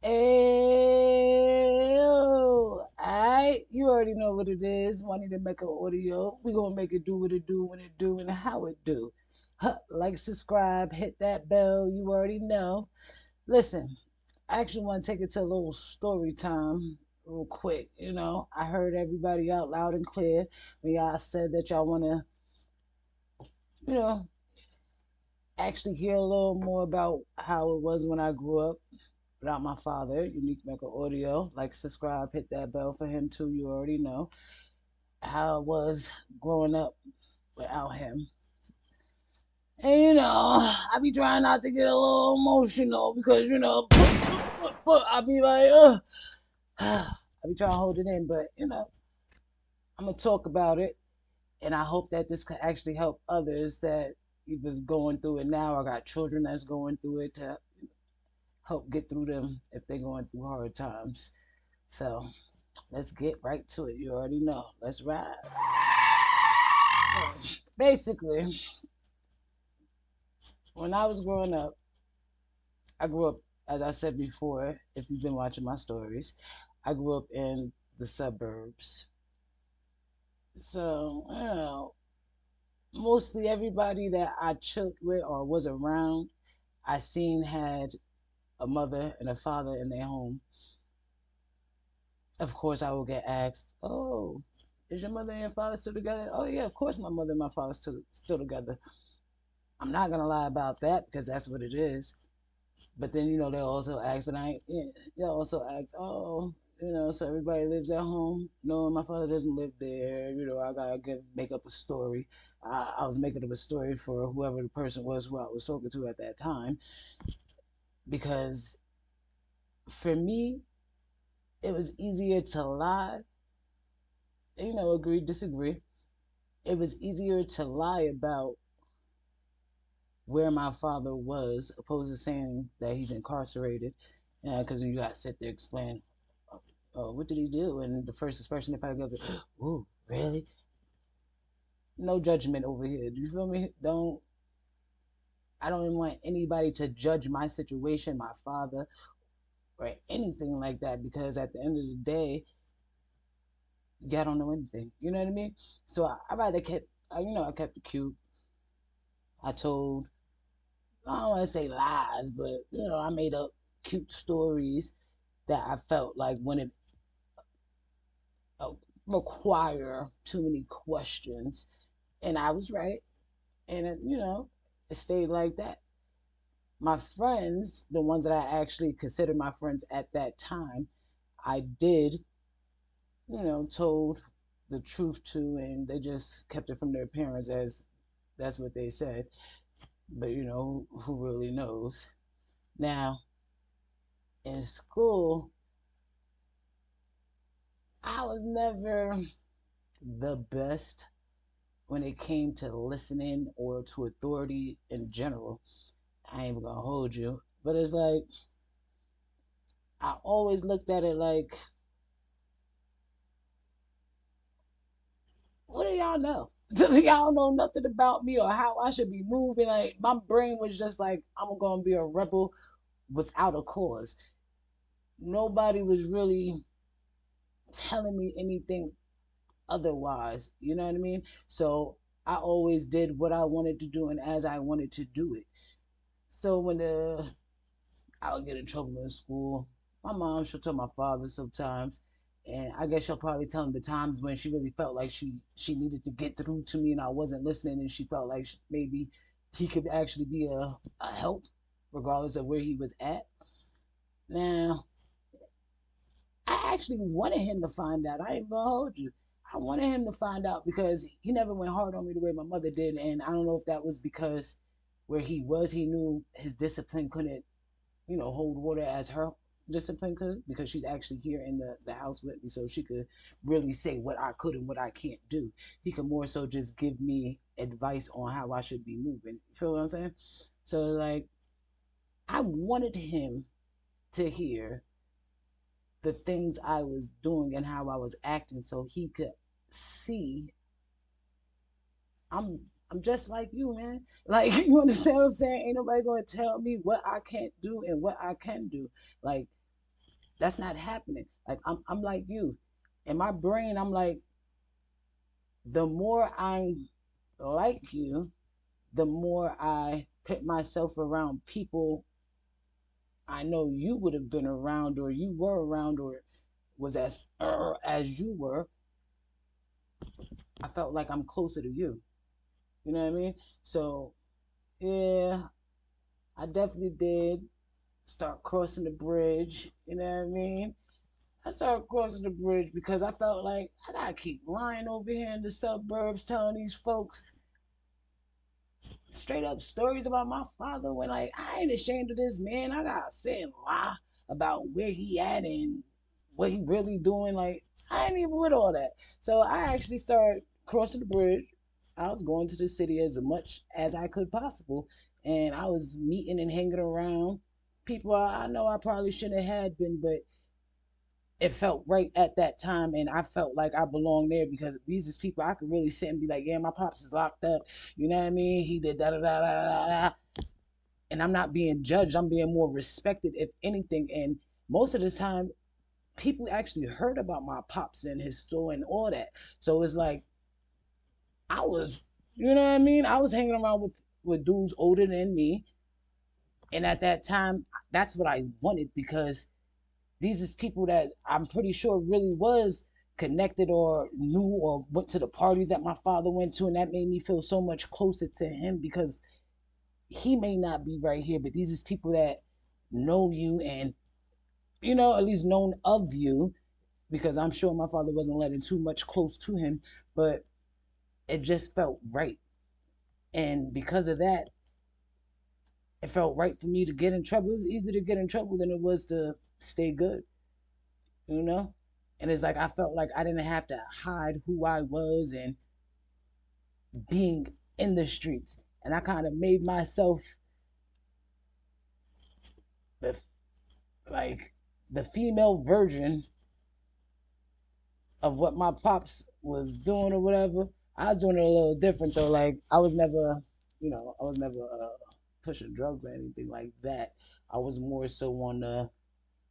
Alright, you already know what it is. Wanting to make an audio. We gonna make it do what it do, when it do, and how it do. Huh, like, subscribe, hit that bell. You already know. Listen, I actually want to take it to a little story time, real quick. I heard everybody out loud and clear when y'all said that y'all want to, you know, actually hear a little more about how it was when I grew up without my father, Unique Mecca Audio. Like, subscribe, hit that bell for him too. You already know how it was growing up without him. And I be trying not to get a little emotional because I be like, I be trying to hold it in, but I'm gonna talk about it, and I hope that this could actually help others that either going through it now. I got children that's going through it to help get through them if they're going through hard times. So let's get right to it. You already know. Let's ride. So, basically, when I was growing up, I grew up, as I said before, if you've been watching my stories, I grew up in the suburbs. So, mostly everybody that I chilled with or was around, I seen had a mother and a father in their home. Of course, I will get asked, "Oh, is your mother and your father still together?" Oh, yeah, of course, my mother and my father still together. I'm not gonna lie about that because that's what it is. But then they'll also ask, but I ain't. Yeah, they'll also ask, oh, so everybody lives at home. No, my father doesn't live there. I gotta make up a story. I was making up a story for whoever the person was who I was talking to at that time, because for me, it was easier to lie. Agree, disagree. It was easier to lie about where my father was, opposed to saying that he's incarcerated. Because you got to sit there explain, what did he do? And the first expression they probably goes, "Ooh, really?" No judgment over here. Do you feel me? I don't even want anybody to judge my situation, my father, or anything like that, because at the end of the day, y'all don't know anything. You know what I mean? So I rather kept, I kept it cute. I told, I don't want to say lies, but I made up cute stories that I felt like wouldn't uh, require too many questions, and I was right, and it stayed like that. My friends, the ones that I actually considered my friends at that time, I did, told the truth to, and they just kept it from their parents, as that's what they said. But who really knows? Now, in school, I was never the best when it came to listening or to authority in general. I ain't even gonna hold you. But it's like, I always looked at it like, what do y'all know? Y'all know nothing about me or how I should be moving. Like, my brain was just like, I'm gonna be a rebel without a cause. Nobody was really telling me anything otherwise. You know what I mean? So I always did what I wanted to do and as I wanted to do it. So when I would get in trouble in school, my mom, she'll tell my father sometimes, and I guess she'll probably tell him the times when she really felt like she needed to get through to me and I wasn't listening, and she felt like maybe he could actually be a help, regardless of where he was at. Now, I actually wanted him to find out. I ain't gonna hold you. I wanted him to find out because he never went hard on me the way my mother did, and I don't know if that was because where he was, he knew his discipline couldn't, hold water as her discipline could, because she's actually here in the house with me, so she could really say what I could and what I can't do. He could more so just give me advice on how I should be moving. You feel what I'm saying? So, like, I wanted him to hear the things I was doing and how I was acting, so he could see I'm just like you, man. Like, you understand what I'm saying? Ain't nobody gonna tell me what I can't do and what I can do. Like, That's not happening. Like I'm like you. In my brain, I'm like, the more I'm like you, the more I put myself around people I know you would have been around, or you were around, or was as you were. I felt like I'm closer to you. You know what I mean? So yeah, I definitely did start crossing the bridge. You know what I mean? I started crossing the bridge because I felt like I gotta keep lying over here in the suburbs, telling these folks straight up stories about my father when like I ain't ashamed of this man. I gotta sit and lie about where he at and what he really doing. Like I ain't even with all that. So I actually started crossing the bridge. I was going to the city as much as I could possible, and I was meeting and hanging around people I know I probably shouldn't have had been, but it felt right at that time, and I felt like I belonged there because these is people I could really sit and be like, yeah, my pops is locked up. You know what I mean? He did da da da da da da, and I'm not being judged. I'm being more respected, if anything. And most of the time, people actually heard about my pops and his store and all that. So it's like I was, you know what I mean? I was hanging around with dudes older than me, and at that time, that's what I wanted because these is people that I'm pretty sure really was connected or knew or went to the parties that my father went to, and that made me feel so much closer to him because he may not be right here, but these is people that know you and at least known of you because I'm sure my father wasn't letting too much close to him, but it just felt right. And because of that, it felt right for me to get in trouble. It was easier to get in trouble than it was to stay good, you know? And it's like I felt like I didn't have to hide who I was and being in the streets. And I kind of made myself the like the female version of what my pops was doing or whatever. I was doing it a little different though. Like I was never pushing drugs or anything like that. I was more so on the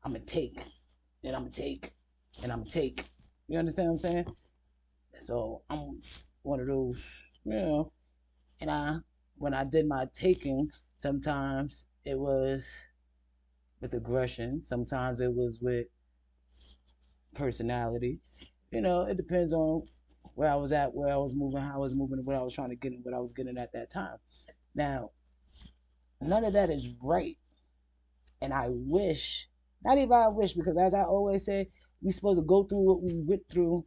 I'm gonna take and I'm gonna take and I'm gonna take. You understand what I'm saying? So I'm one of those, you know. And when I did my taking, sometimes it was with aggression, sometimes it was with personality. It depends on where I was at, where I was moving, how I was moving, what I was trying to get, and what I was getting at that time. Now, none of that is right, and I wish, not even I wish, because as I always say, we supposed to go through what we went through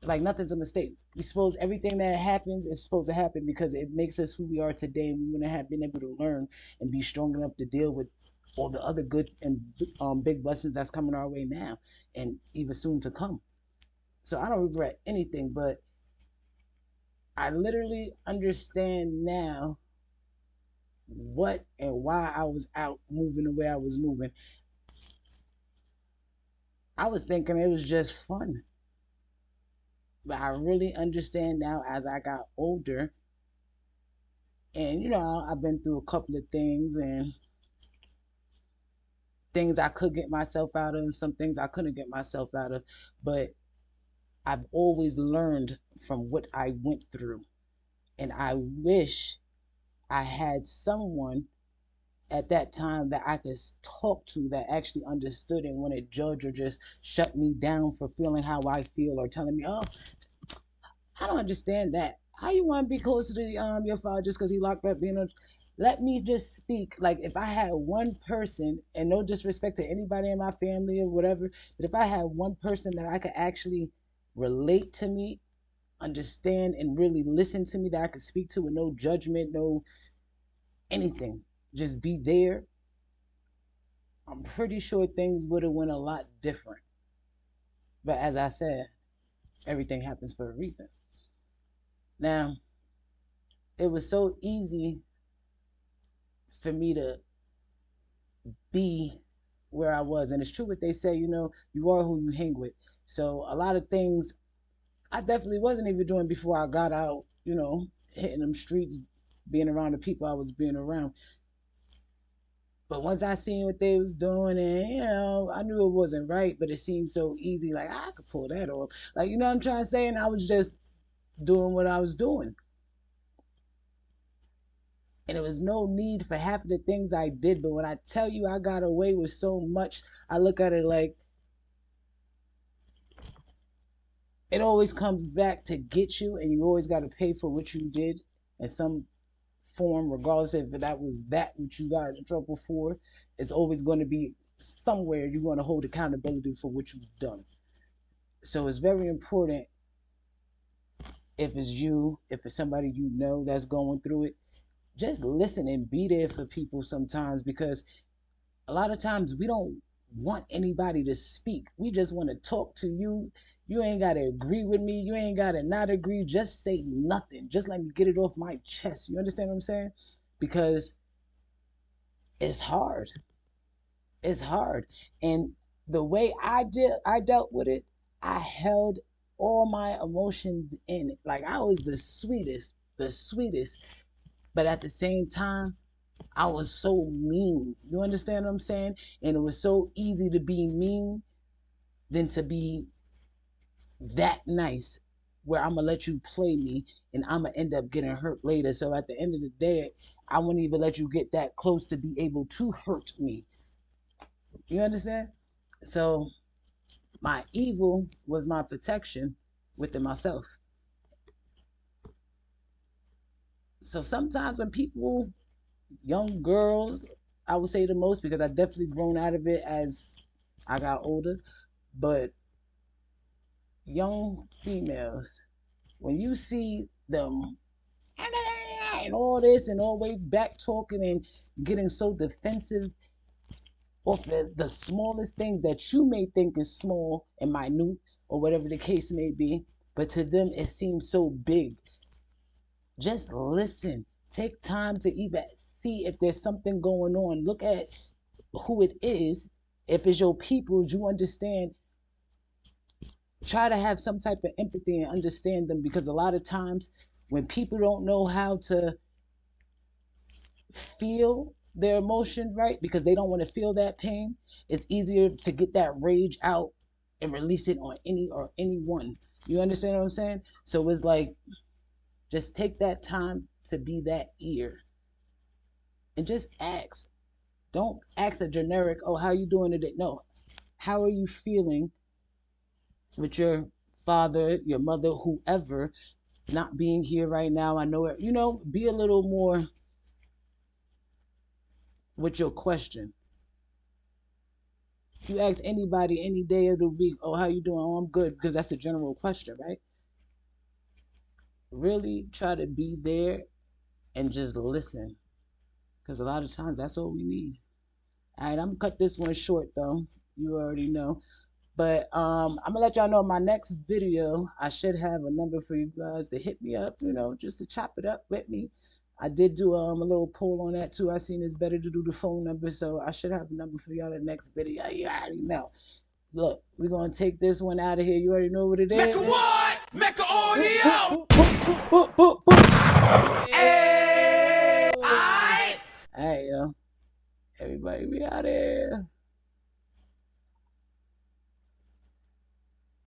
like nothing's a mistake. We suppose everything that happens is supposed to happen because it makes us who we are today, and we wouldn't have been able to learn and be strong enough to deal with all the other good and big blessings that's coming our way now and even soon to come. So I don't regret anything, but I literally understand now what and why I was out moving the way I was moving. I was thinking it was just fun, but I really understand now as I got older. And I've been through a couple of things and things I could get myself out of, some things I couldn't get myself out of, but I've always learned from what I went through. And I wish I had someone at that time that I could talk to that actually understood and wouldn't judge or just shut me down for feeling how I feel or telling me, oh, I don't understand that. How you want to be closer to your father just because he locked up? Let me just speak. Like if I had one person, and no disrespect to anybody in my family or whatever, but if I had one person that I could actually relate to me, understand, and really listen to me, that I could speak to with no judgment, no anything, just be there. I'm pretty sure things would have went a lot different. But as I said, everything happens for a reason. Now, it was so easy for me to be where I was. And it's true what they say, you are who you hang with. So a lot of things I definitely wasn't even doing before I got out, hitting them streets, being around the people I was being around. But once I seen what they was doing, and I knew it wasn't right, but it seemed so easy. Like I could pull that off. Like what I'm trying to say, and I was just doing what I was doing, and there was no need for half of the things I did. But when I tell you I got away with so much, I look at it like it always comes back to get you, and you always got to pay for what you did in some form, regardless if that was that which you got in trouble for. It's always going to be somewhere you're going to hold accountability for what you've done. So it's very important, if it's you, if it's somebody you know that's going through it, just listen and be there for people sometimes, because a lot of times we don't want anybody to speak. We just want to talk to you. You ain't got to agree with me. You ain't got to not agree. Just say nothing. Just let me get it off my chest. You understand what I'm saying? Because it's hard. It's hard. And the way I dealt with it, I held all my emotions in it. Like I was the sweetest. But at the same time, I was so mean. You understand what I'm saying? And it was so easy to be mean than to be that nice, where I'm gonna let you play me and I'm gonna end up getting hurt later. So at the end of the day, I wouldn't even let you get that close to be able to hurt me. You understand? So my evil was my protection within myself. So sometimes when people, young girls, I would say the most, because I definitely grown out of it as I got older, but young females, when you see them and all this and always back talking and getting so defensive off the smallest things that you may think is small and minute, or whatever the case may be, but to them it seems so big. Just listen. Take time to even see if there's something going on. Look at who it is. If it's your people, you understand. Try to have some type of empathy and understand them, because a lot of times when people don't know how to feel their emotion right, because they don't want to feel that pain, it's easier to get that rage out and release it on any or anyone. You understand what I'm saying? So it's like, just take that time to be that ear and just ask. Don't ask a generic, oh, how you doing today? No. How are you feeling with your father, your mother, whoever, not being here right now? I know it. Be a little more with your question. You ask anybody any day of the week, oh, how you doing? Oh, I'm good, because that's a general question, right? Really try to be there and just listen, because a lot of times that's all we need. All right, I'm gonna cut this one short though. You already know. But I'm gonna let y'all know in my next video, I should have a number for you guys to hit me up, just to chop it up with me. I did do a little poll on that too. I seen it's better to do the phone number, so I should have a number for y'all the next video. You already know. Look, we're gonna take this one out of here. You already know what it is. Mecca what? Mecca audio!